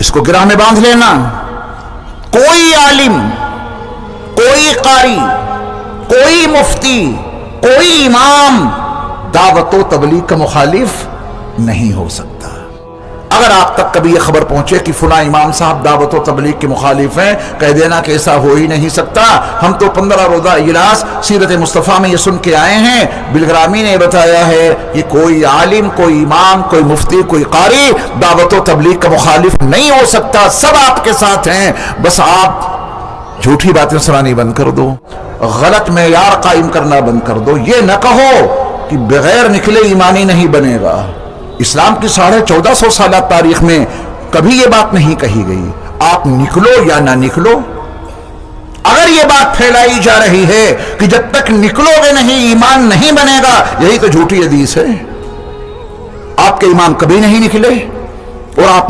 इसको गिरह में बांध लेना। कोई आलिम, कोई कारी, कोई मुफ्ती, कोई इमाम दावत व तबलीग का मुखालिफ नहीं हो सकता। अगर आप तक कभी यह खबर पहुंचे कि फुला इमाम साहब दावत व तबलीग के मुखालिफ हैं, कह देना कि ऐसा हो ही नहीं सकता। हम तो 15 रोजा इजलास सीरत मुस्तफ़ा में ये सुन के आए हैं, बिलग्रामी ने बताया है कि कोई आलिम, कोई इमाम, कोई मुफ्ती, कोई कारी दावत व तबलीग का मुखालिफ नहीं हो सकता। सब आपके साथ हैं, बस आप झूठी बातें सुनानी बंद कर दो, गलत मेयार कायम करना बंद कर दो। ये न कहो कि बगैर निकले ईमानी नहीं बनेगा। इस्लाम की 1450 साल तारीख में कभी ये बात नहीं कही गई, आप निकलो या ना निकलो। अगर ये बात फैलाई जा रही है कि जब तक निकलोगे नहीं ईमान नहीं बनेगा, यही तो झूठी हदीस है। आपके ईमान कभी नहीं निकले और आप